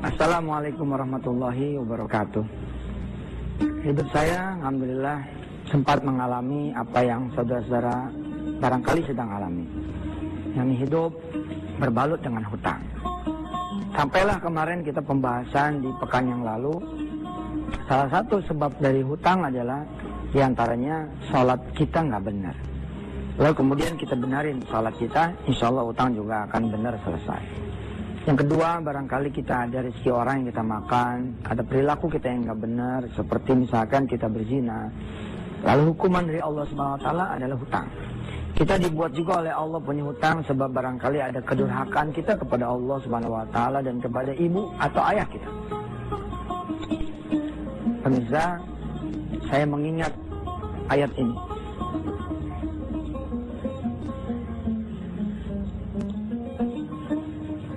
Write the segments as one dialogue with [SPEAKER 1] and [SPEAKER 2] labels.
[SPEAKER 1] Assalamualaikum warahmatullahi wabarakatuh. Hidup saya, alhamdulillah, sempat mengalami apa yang saudara-saudara barangkali sedang alami. Yang hidup berbalut dengan hutang. Sampailah kemarin kita pembahasan di pekan yang lalu. Salah satu sebab dari hutang adalah diantaranya sholat kita nggak benar. Lalu kemudian kita benarin sholat kita, insya Allah hutang juga akan benar selesai. Yang kedua, barangkali kita ada rezeki orang yang kita makan, ada perilaku kita yang nggak benar, seperti misalkan kita berzina. Lalu hukuman dari Allah Subhanahu Wa Taala adalah hutang. Kita dibuat juga oleh Allah punya hutang sebab barangkali ada kedurhakaan kita kepada Allah Subhanahu Wa Taala dan kepada ibu atau ayah kita. Pemirsa, saya mengingat ayat ini.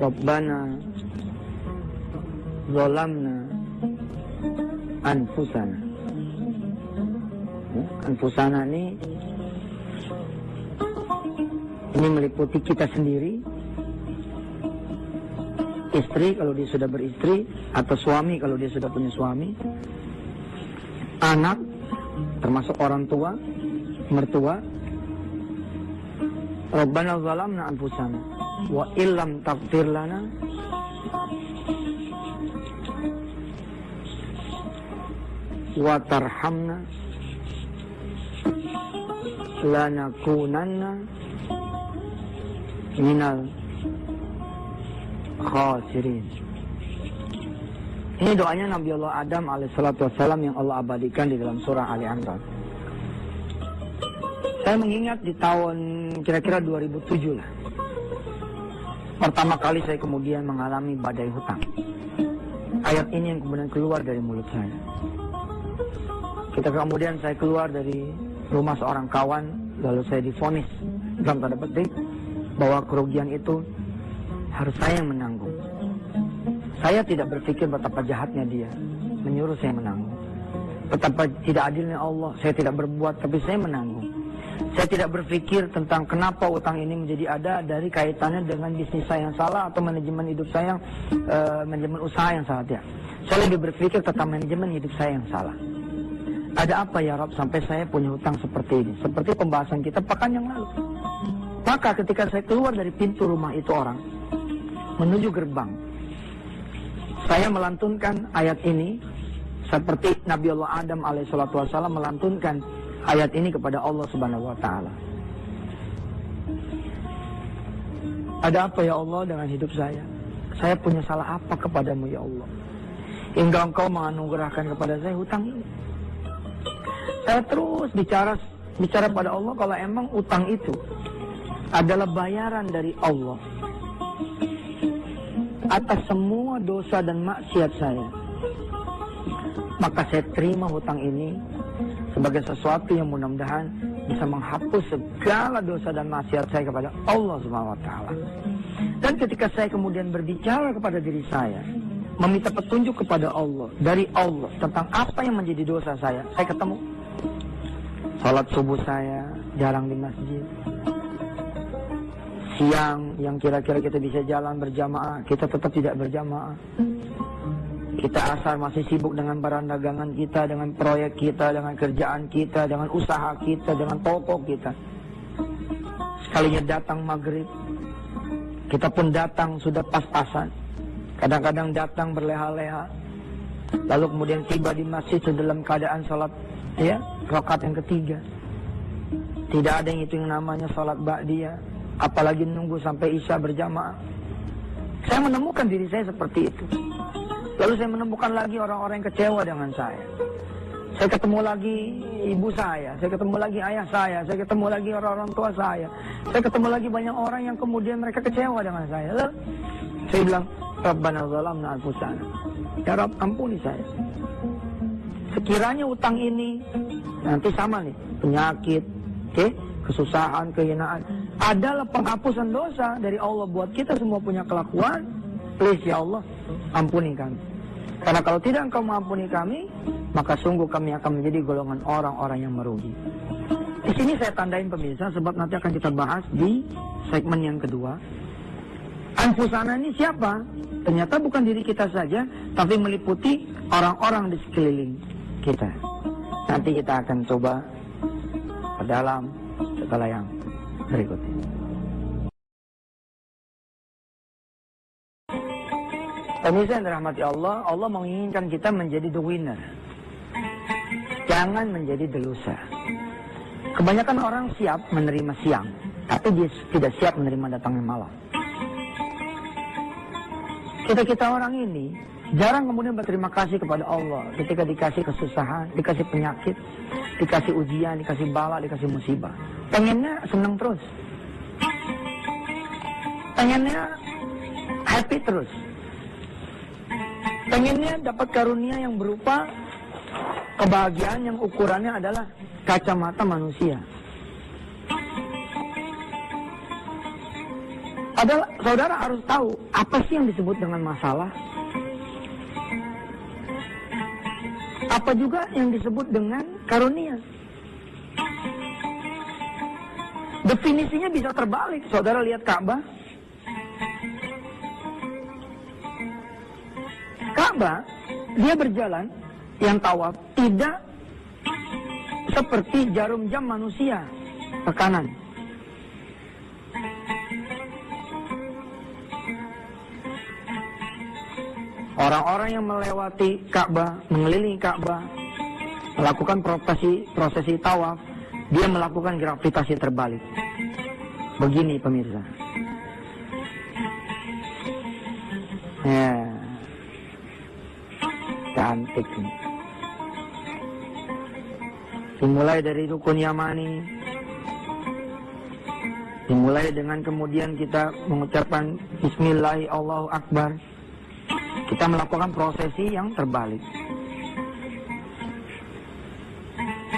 [SPEAKER 1] Rabbana zalamna anfusana. Anfusana ini meliputi kita sendiri, istri kalau dia sudah beristri, atau suami kalau dia sudah punya suami, anak termasuk orang tua, mertua. Rabbana zalamna anfusana wa illam taghfir lana wa tarhamna lanakunanna minal khasirin. Ini doanya Nabi Allah Adam alaihissalatu wassalam yang Allah abadikan di dalam surah Ali Imran. Saya mengingat di tahun kira-kira 2007 lah. Pertama kali saya kemudian mengalami badai hutang. Ayat ini yang kemudian keluar dari mulut saya. Kemudian saya keluar dari rumah seorang kawan, lalu saya divonis dalam tanda petik bahwa kerugian itu harus saya yang menanggung. Saya tidak berpikir betapa jahatnya dia menyuruh saya menanggung. Betapa tidak adilnya Allah, saya tidak berbuat tapi saya menanggung. Saya tidak berpikir tentang kenapa utang ini menjadi ada dari kaitannya dengan bisnis saya yang salah atau manajemen hidup saya yang manajemen usaha yang salah. Tidak. Saya lebih berpikir tentang manajemen hidup saya yang salah. Ada apa ya Rob sampai saya punya hutang seperti ini? Seperti pembahasan kita pekan yang lalu. Maka ketika saya keluar dari pintu rumah itu orang menuju gerbang, saya melantunkan ayat ini seperti Nabi Allah Adam alaihissalatu wassalam melantunkan ayat ini kepada Allah Subhanahu Wa Taala. Ada apa ya Allah dengan hidup saya? Saya punya salah apa kepadamu ya Allah? Hingga engkau menganugerahkan kepada saya hutang ini. Saya terus bicara pada Allah kalau emang utang itu adalah bayaran dari Allah atas semua dosa dan maksiat saya, maka saya terima hutang ini sebagai sesuatu yang mudah-mudahan bisa menghapus segala dosa dan maksiat saya kepada Allah Subhanahu Wa Taala. Dan ketika saya kemudian berbicara kepada diri saya, meminta petunjuk kepada Allah, dari Allah tentang apa yang menjadi dosa saya ketemu. Salat subuh saya jarang di masjid. Siang yang kira-kira kita bisa jalan berjamaah, kita tetap tidak berjamaah. Kita asar masih sibuk dengan barang dagangan kita, dengan proyek kita, dengan kerjaan kita, dengan usaha kita, dengan toko kita. Sekalinya datang maghrib, kita pun datang sudah pas-pasan. Kadang-kadang datang berleha-leha. Lalu kemudian tiba di masjid dalam keadaan sholat rakaat yang ketiga. Tidak ada yang itu yang namanya sholat ba'diyah, apalagi nunggu sampai isya berjamaah. Saya menemukan diri saya seperti itu. Lalu saya menemukan lagi orang-orang yang kecewa dengan saya. Saya ketemu lagi ibu saya ketemu lagi ayah saya ketemu lagi orang-orang tua saya ketemu lagi banyak orang yang kemudian mereka kecewa dengan saya. Lalu saya bilang, Rabbana zalamna anfusana. Ya Rabb, ampuni saya. Sekiranya utang ini nanti sama nih, penyakit, kesusahan, kehinaan, adalah penghapusan dosa dari Allah buat kita semua punya kelakuan, please ya Allah, ampuni kami. Karena kalau tidak engkau mengampuni kami, maka sungguh kami akan menjadi golongan orang-orang yang merugi. Di sini saya tandain pemirsa, sebab nanti akan kita bahas di segmen yang kedua. Anfusana ini siapa? Ternyata bukan diri kita saja, tapi meliputi orang-orang di sekeliling kita. Nanti kita akan coba perdalam setelah yang berikut ini. Pemirsa yang dirahmati Allah, Allah menginginkan kita menjadi the winner. Jangan menjadi the loser. Kebanyakan orang siap menerima siang, tapi dia tidak siap menerima datangnya malam. Kita orang ini jarang kemudian berterima kasih kepada Allah ketika dikasih kesusahan, dikasih penyakit, dikasih ujian, dikasih bala, dikasih musibah. Pengennya senang terus. Pengennya happy terus. Pengennya dapat karunia yang berupa kebahagiaan yang ukurannya adalah kacamata manusia. Padahal saudara harus tahu apa sih yang disebut dengan masalah. Apa juga yang disebut dengan karunia. Definisinya bisa terbalik. Saudara lihat Ka'bah. Ka'bah, dia berjalan, yang tawaf, tidak seperti jarum jam manusia ke kanan. Orang-orang yang melewati Ka'bah, mengelilingi Ka'bah, melakukan prosesi tawaf, dia melakukan gravitasi terbalik. Begini pemirsa. Ya, cantik nih. Dimulai dari rukun Yamani, dimulai dengan kemudian kita mengucapkan Bismillah Allahu Akbar. Kita melakukan prosesi yang terbalik.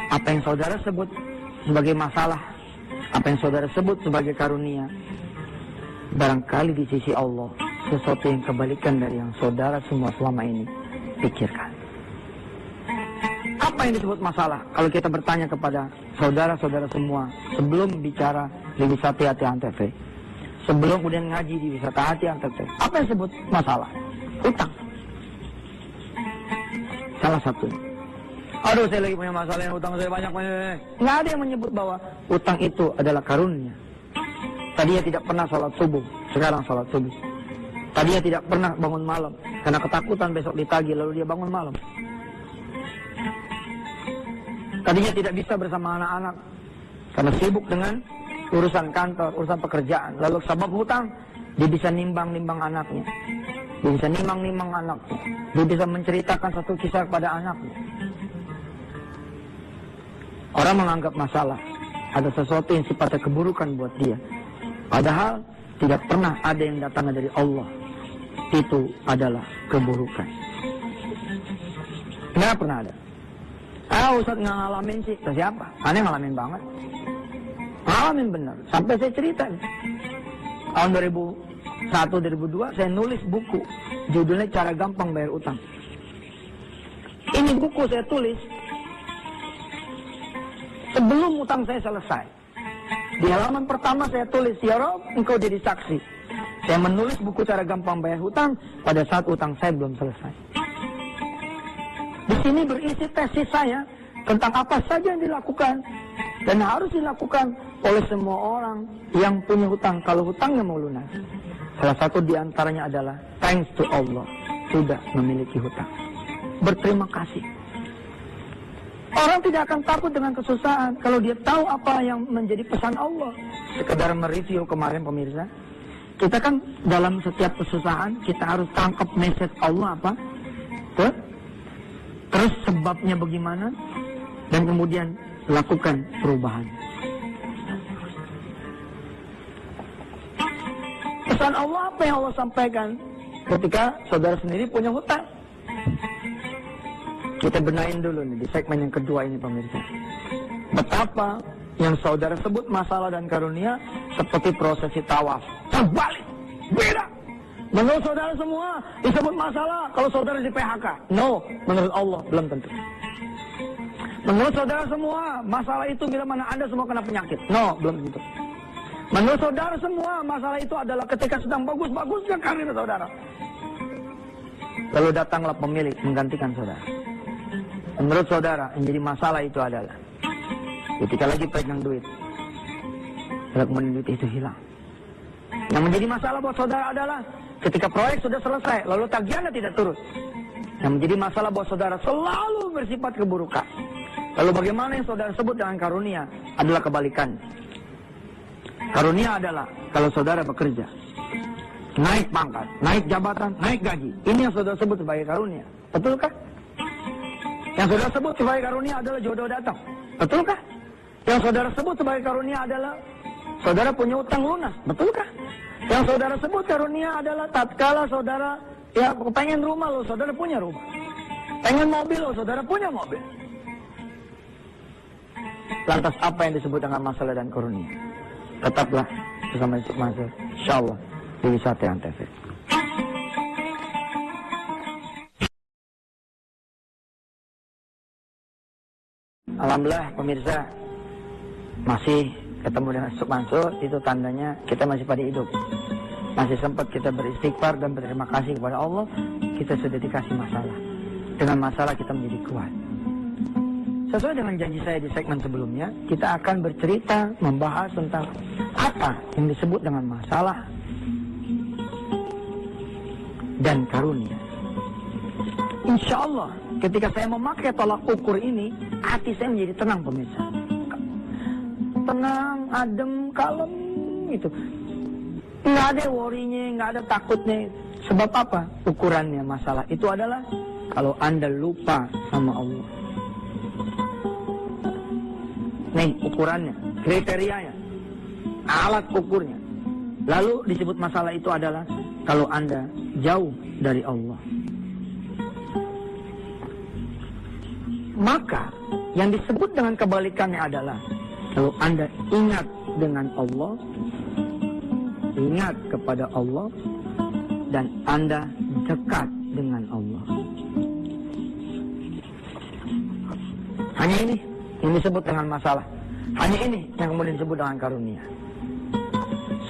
[SPEAKER 1] Apa yang saudara sebut sebagai masalah, apa yang saudara sebut sebagai karunia, barangkali di sisi Allah sesuatu yang kebalikan dari yang saudara semua selama ini pikirkan. Apa yang disebut masalah? Kalau kita bertanya kepada saudara-saudara semua sebelum bicara di Wisata Hati Antv, sebelum kemudian ngaji di Wisata Hati Antv, apa yang disebut masalah? Utang. Salah satu. Aduh, saya lagi punya masalah, yang utang saya banyak. Nggak ada yang menyebut bahwa utang itu adalah karunia. Tadinya tidak pernah sholat subuh, sekarang sholat subuh. Tadinya tidak pernah bangun malam karena ketakutan besok ditagih, lalu dia bangun malam. Tadinya tidak bisa bersama anak-anak karena sibuk dengan urusan kantor, urusan pekerjaan. Lalu sebab hutang, dia bisa nimbang-nimbang anaknya. Dia bisa nimbang-nimbang anaknya. Dia bisa menceritakan satu kisah kepada anaknya. Orang menganggap masalah ada sesuatu yang sifatnya keburukan buat dia. Padahal tidak pernah ada yang datang dari Allah. Itu adalah keburukan. Nggak pernah ada. Ustaz nggak ngalamin sih. Siapa? Aneh ngalamin banget. Ngalamin benar. Sampai saya cerita. Tahun 2001-2002 saya nulis buku. Judulnya Cara Gampang Bayar Utang. Ini buku saya tulis sebelum utang saya selesai. Di halaman pertama saya tulis, ya Rob, engkau jadi saksi. Saya menulis buku Cara Gampang Bayar Hutang pada saat utang saya belum selesai. Di sini berisi tesis saya tentang apa saja yang dilakukan dan harus dilakukan oleh semua orang yang punya hutang kalau hutangnya mau lunas. Salah satu di antaranya adalah thanks to Allah, sudah memiliki hutang. Berterima kasih. Orang tidak akan takut dengan kesusahan kalau dia tahu apa yang menjadi pesan Allah. Sekedar mereview kemarin pemirsa, kita kan dalam setiap kesusahan kita harus tangkap message Allah apa? Terus sebabnya bagaimana? Dan kemudian lakukan perubahan. Pesan Allah apa yang Allah sampaikan ketika saudara sendiri punya hutang? Kita benahin dulu nih di segmen yang kedua ini pemirsa. Betapa yang saudara sebut masalah dan karunia seperti prosesi tawaf. Terbalik, beda. Menurut saudara semua disebut masalah kalau saudara di PHK. No, menurut Allah belum tentu. Menurut saudara semua masalah itu bila mana Anda semua kena penyakit. No, belum tentu. Menurut saudara semua masalah itu adalah ketika sedang bagus-bagusnya karir saudara. Lalu datanglah pemilik menggantikan saudara. Menurut saudara yang jadi masalah itu adalah ketika lagi pegang duit, lalu kemudian duit itu hilang. Yang menjadi masalah buat saudara adalah ketika proyek sudah selesai, lalu tagihannya tidak turun. Yang menjadi masalah buat saudara selalu bersifat keburukan. Lalu bagaimana yang saudara sebut dengan karunia adalah kebalikannya. Karunia adalah kalau saudara bekerja, naik pangkat, naik jabatan, naik gaji. Ini yang saudara sebut sebagai karunia. Betulkah? Yang saudara sebut sebagai karunia adalah jodoh datang. Betulkah? Yang saudara sebut sebagai karunia adalah saudara punya utang lunas. Betulkah? Yang saudara sebut karunia adalah tatkala saudara pengen rumah lo, saudara punya rumah. Pengen mobil lo, saudara punya mobil. Lantas apa yang disebut dengan masalah dan karunia? Tetaplah bersama Yusuf Mansur, insyaallah di Wisata Antv. Alhamdulillah pemirsa, masih ketemu dengan Yusuf Mansur, itu tandanya kita masih pada hidup. Masih sempat kita beristighfar dan berterima kasih kepada Allah, kita sudah dikasih masalah. Dengan masalah kita menjadi kuat. Sesuai dengan janji saya di segmen sebelumnya, kita akan bercerita membahas tentang apa yang disebut dengan masalah dan karunia. Insya Allah, ketika saya memakai tolak ukur ini, hati saya menjadi tenang pemirsa. Tenang, adem, kalem, gitu. Nggak ada worry-nya, nggak ada takutnya. Sebab apa? Ukurannya masalah itu adalah kalau Anda lupa sama Allah. Nih ukurannya, kriterianya, alat ukurnya. Lalu disebut masalah itu adalah kalau Anda jauh dari Allah. Maka yang disebut dengan kebalikannya adalah kalau Anda ingat dengan Allah, ingat kepada Allah, dan Anda dekat dengan Allah. Hanya ini yang disebut dengan masalah. Hanya ini yang kemudian disebut dengan karunia.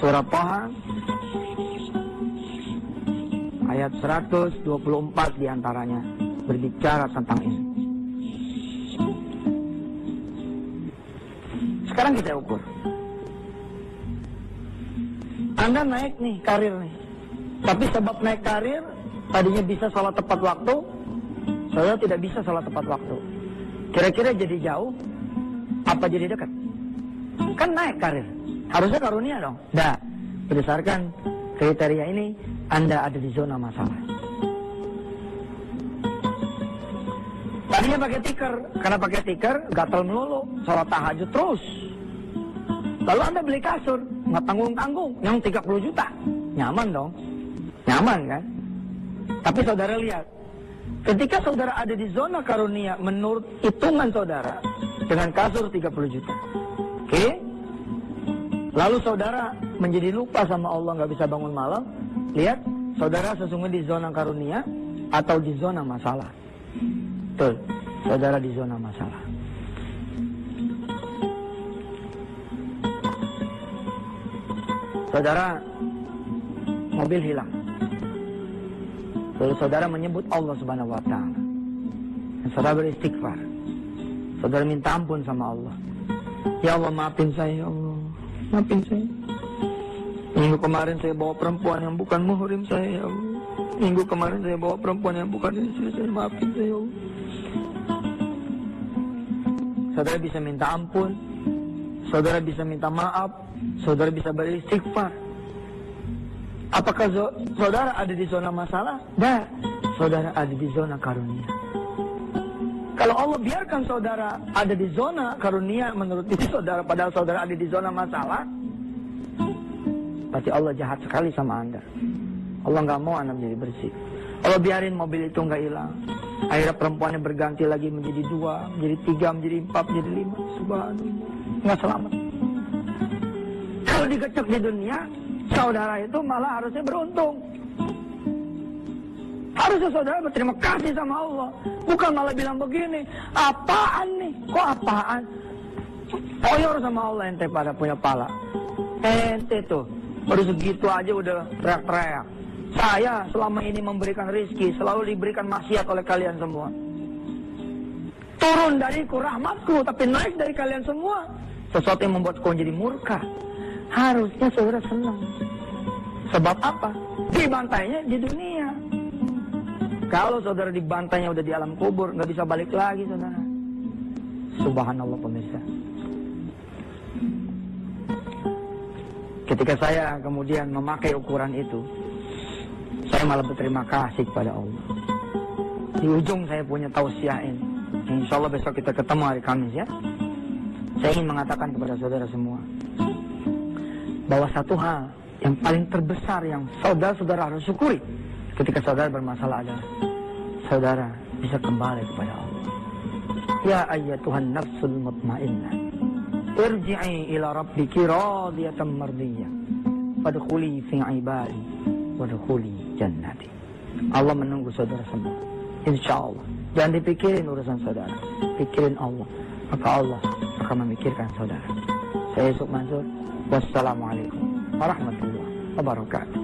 [SPEAKER 1] Surah Taha ayat 124 diantaranya berbicara tentang ini. Sekarang kita ukur. Anda naik nih karir nih, tapi sebab naik karir tadinya bisa sholat tepat waktu, saya tidak bisa sholat tepat waktu. Kira-kira jadi jauh, apa jadi dekat? Kan naik karir, harusnya karunia dong. Dah, berdasarkan kriteria ini, Anda ada di zona masalah. Tadinya pakai tikar, karena pakai tikar, gatal melulu, sholat tahajud terus. Lalu Anda beli kasur, nggak tanggung-tanggung, yang 30 juta. Nyaman dong, nyaman kan? Tapi saudara lihat, ketika saudara ada di zona karunia menurut hitungan saudara dengan kasur 30 juta. Oke? Lalu saudara menjadi lupa sama Allah, nggak bisa bangun malam. Lihat, saudara sesungguhnya di zona karunia atau di zona masalah. Betul, saudara di zona masalah. Saudara, mobil hilang. Lalu saudara menyebut Allah Subhanahu wa Ta'ala. Saudara beristighfar. Saudara minta ampun sama Allah. Ya Allah, maafin saya, ya Allah. Maafin saya. Minggu kemarin saya bawa perempuan yang bukan muhrim saya, ya Allah. Minggu kemarin saya bawa perempuan yang bukan istri saya. Maafin saya, ya Allah. Saudara bisa minta ampun. Saudara bisa minta maaf. Saudara bisa beristighfar. Apakah saudara ada di zona masalah? Dah, saudara ada di zona karunia. Kalau Allah biarkan saudara ada di zona karunia menurut diri saudara, padahal saudara ada di zona masalah, berarti Allah jahat sekali sama Anda. Allah nggak mau Anda menjadi bersih. Allah biarin mobil itu nggak hilang. Akhirnya perempuannya berganti lagi menjadi 2, menjadi 3, menjadi 4, menjadi 5. Subhanallah, nggak selamat. Kalau digecek di dunia, saudara itu malah harusnya beruntung. Harusnya saudara berterima kasih sama Allah. Bukan malah bilang begini, apaan nih? Kok apaan? Koyor sama Allah ente pada punya pala. Ente tuh baru segitu aja udah teriak-teriak. Saya selama ini memberikan rezeki selalu diberikan maksiat oleh kalian semua. Turun dariku rahmatku, tapi naik dari kalian semua. Sesuatu yang membuat kau jadi murka. Harusnya saudara senang. Sebab apa? Dibantainya di dunia. Kalau saudara dibantainya udah di alam kubur, nggak bisa balik lagi saudara. Subhanallah pemirsa. Ketika saya kemudian memakai ukuran itu, saya malah berterima kasih kepada Allah. Di ujung saya punya tausiah ini. Insya Allah besok kita ketemu hari Kamis ya. Saya ingin mengatakan kepada saudara semua, bahwa satu hal yang paling terbesar yang saudara-saudara harus syukuri ketika saudara bermasalah adalah saudara bisa kembali kepada Allah. Ya ayyatuhan nafsul mutmainnah, irji'i ila rabbiki radiyatan mardiyah, fadkhuli fi ibadi wadkhuli jannati. Allah menunggu saudara semua. Insyaallah. Jangan dipikirin urusan saudara, pikirin Allah. Maka Allah akan memikirkan saudara. Saya Yusuf Mansur. Wassalamualaikum warahmatullahi wabarakatuh.